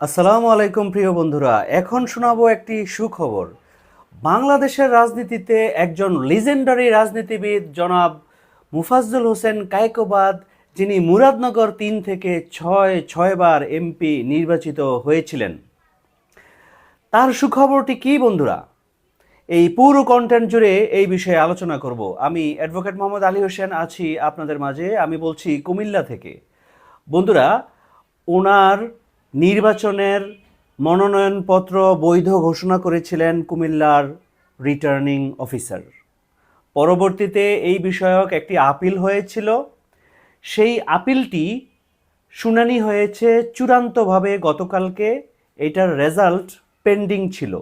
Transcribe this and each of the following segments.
আসসালামু আলাইকুম প্রিয় বন্ধুরা। এখন শোনাবো একটি সুখবর। বাংলাদেশের রাজনীতিতে একজন লিজেন্ডারি রাজনীতিবিদ জনাব মুফাজ্জল হোসেন কায়কোবাদ, যিনি মুরাদনগর ৩ থেকে ছয়বার এমপি নির্বাচিত হয়েছিলেন, তার সুখবরটি কি বন্ধুরা? এই পুরো কন্টেন্ট জুড়ে এই বিষয়ে আলোচনা করব। আমি অ্যাডভোকেট মোহাম্মদ আলী হোসেন আছি আপনাদের মাঝে। আমি বলছি কুমিল্লা থেকে। বন্ধুরা, ওনার নির্বাচনের মনোনয়নপত্র বৈধ ঘোষণা করেছিলেন কুমিল্লার রিটার্নিং অফিসার। পরবর্তীতে এই বিষয়ক একটি আপিল হয়েছিল। সেই আপিলটি শুনানি হয়েছে চূড়ান্তভাবে গতকালকে। এটার রেজাল্ট পেন্ডিং ছিল।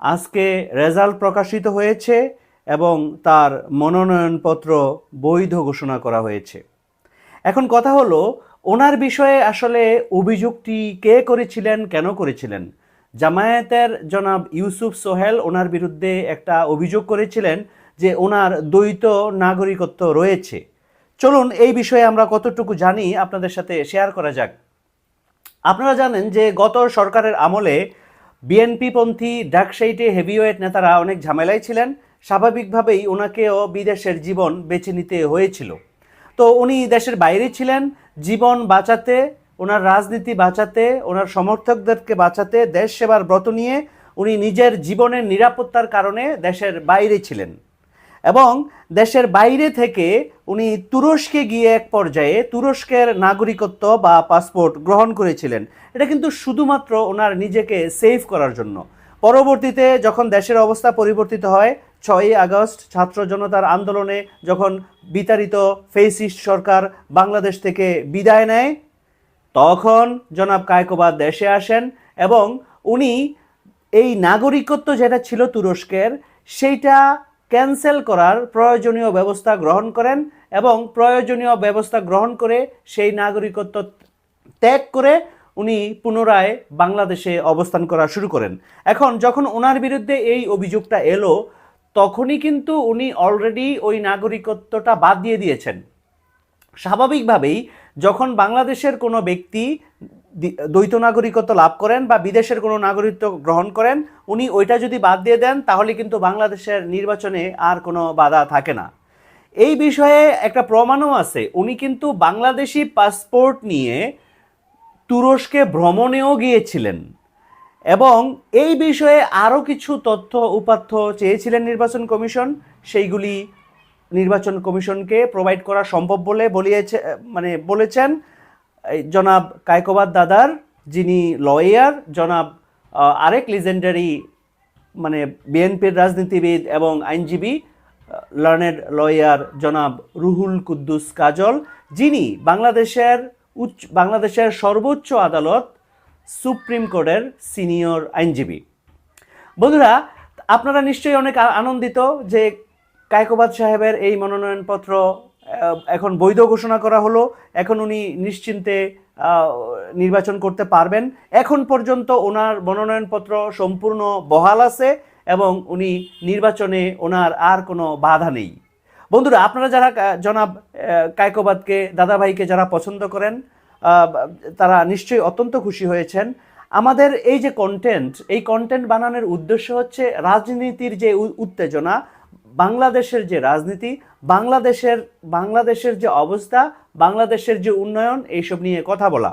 আজকে রেজাল্ট প্রকাশিত হয়েছে এবং তার মনোনয়নপত্র বৈধ ঘোষণা করা হয়েছে। এখন কথা হলো, ওনার বিষয়ে আসলে অভিযোগটি কে করেছিলেন, কেন করেছিলেন? জামায়াতের জনাব ইউসুফ সোহেল ওনার বিরুদ্ধে একটা অভিযোগ করেছিলেন যে ওনার দ্বৈত নাগরিকত্ব রয়েছে। চলুন এই বিষয়ে আমরা কতটুকু জানি আপনাদের সাথে শেয়ার করা যাক। আপনারা জানেন যে গত সরকারের আমলে বিএনপিপন্থী ডাকসাইটে হেভিওয়েট নেতারা অনেক ঝামেলায় ছিলেন। স্বাভাবিকভাবেই ওনাকেও বিদেশের জীবন বেছে নিতে হয়েছিল। তো উনি দেশের বাইরে ছিলেন, জীবন বাঁচাতে, ওনার রাজনীতি বাঁচাতে, ওনার সমর্থকদেরকে বাঁচাতে, দেশ সেবার ব্রত নিয়ে উনি নিজের জীবনের নিরাপত্তার কারণে দেশের বাইরে ছিলেন। এবং দেশের বাইরে থেকে উনি তুরস্কে গিয়ে এক পর্যায়ে তুরস্কের নাগরিকত্ব বা পাসপোর্ট গ্রহণ করেছিলেন। এটা কিন্তু শুধুমাত্র ওনার নিজেকে সেভ করার জন্য। পরবর্তীতে যখন দেশের অবস্থা পরিবর্তিত হয়, 6ই আগস্ট ছাত্র জনতার আন্দোলনে যখন বিতাড়িত ফেসিস্ট সরকার বাংলাদেশ থেকে বিদায় নেয়, তখন জনাব কায়কোবাদ দেশে আসেন এবং উনি এই নাগরিকত্ব যেটা ছিল তুরস্কের, সেইটা ক্যান্সেল করার প্রয়োজনীয় ব্যবস্থা গ্রহণ করেন এবং প্রয়োজনীয় ব্যবস্থা গ্রহণ করে সেই নাগরিকত্ব ত্যাগ করে উনি পুনরায় বাংলাদেশে অবস্থান করা শুরু করেন। এখন যখন ওনার বিরুদ্ধে এই অভিযোগটা এলো, তখনই কিন্তু উনি অলরেডি ওই নাগরিকত্বটা বাদ দিয়ে দিয়েছেন। স্বাভাবিকভাবেই যখন বাংলাদেশের কোনো ব্যক্তি দ্বৈত নাগরিকত্ব লাভ করেন বা বিদেশের কোনো নাগরিকত্ব গ্রহণ করেন, উনি ওইটা যদি বাদ দিয়ে দেন তাহলে কিন্তু বাংলাদেশের নির্বাচনে আর কোনো বাধা থাকে না। এই বিষয়ে একটা প্রমাণও আছে। উনি কিন্তু বাংলাদেশি পাসপোর্ট নিয়ে তুরস্কে ভ্রমণেও গিয়েছিলেন এবং এই বিষয়ে আরও কিছু তথ্য উপাত্ত চেয়েছিলেন নির্বাচন কমিশন। সেইগুলি নির্বাচন কমিশনকে প্রোভাইড করা সম্ভব বলে বলেছেন জনাব কায়কোবাদ দাদার যিনি লয়ার, জনাব আরেক লিজেন্ডারি বিএনপির রাজনীতিবিদ এবং আইনজীবী, লার্নেড লয়ার জনাব রুহুল কুদ্দুস কাজল, যিনি বাংলাদেশের সর্বোচ্চ আদালত সুপ্রিম কোর্টের সিনিয়র আইনজীবী। বন্ধুরা, আপনারা নিশ্চয়ই অনেক আনন্দিত যে কায়কোবাদ সাহেবের এই মনোনয়নপত্র এখন বৈধ ঘোষণা করা হলো। এখন উনি নিশ্চিন্তে নির্বাচন করতে পারবেন। এখন পর্যন্ত ওনার মনোনয়নপত্র সম্পূর্ণ বহাল আছে এবং উনি নির্বাচনে ওনার আর কোনো বাধা নেই। বন্ধুরা, আপনারা যারা জনাব কায়কোবাদকে, দাদাভাইকে যারা পছন্দ করেন, তারা নিশ্চয়ই অত্যন্ত খুশি হয়েছেন। আমাদের এই যে এই কন্টেন্ট বানানোর উদ্দেশ্য হচ্ছে রাজনীতির যে উত্তেজনা, বাংলাদেশের যে রাজনীতি, বাংলাদেশের যে অবস্থা, বাংলাদেশের যে উন্নয়ন, এইসব নিয়ে কথা বলা।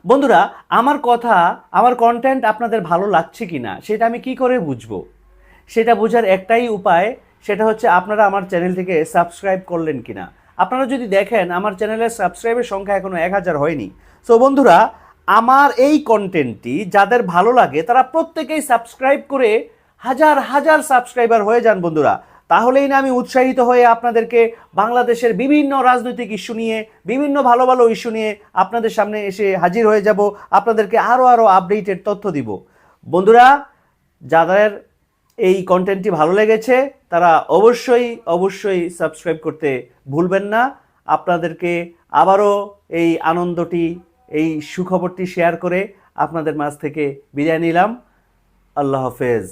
বন্ধুরা, আমার কন্টেন্ট আপনাদের ভালো লাগছে কিনা সেটা আমি কি করে বুঝবো? সেটা বোঝার একটাই উপায়, সেটা হচ্ছে আপনারা আমার চ্যানেলটিকে সাবস্ক্রাইব করলেন কিনা। আপনারা যদি দেখেন আমার চ্যানেলের সাবস্ক্রাইবের সংখ্যা এখনো 1000 হয়নি। সো বন্ধুরা, আমার এই কন্টেন্টটি যাদের ভালো লাগে তারা প্রত্যেকেই সাবস্ক্রাইব করে হাজার হাজার সাবস্ক্রাইবার হয়ে যান বন্ধুরা। তাহলেই না আমি উৎসাহিত হয়ে আপনাদেরকে বাংলাদেশের বিভিন্ন রাজনৈতিক ইস্যু নিয়ে, বিভিন্ন ভালো ভালো ইস্যু নিয়ে আপনাদের সামনে এসে হাজির হয়ে যাব, আপনাদেরকে আরও আপডেটেড তথ্য দিব। বন্ধুরা, যাদের এই কন্টেন্টটি ভালো লেগেছে তারা অবশ্যই সাবস্ক্রাইব করতে ভুলবেন না। আপনাদেরকে আবারও এই আনন্দটি, এই সুখবরটি শেয়ার করে আপনাদের মাঝ থেকে বিদায় নিলাম। আল্লাহ হাফেজ।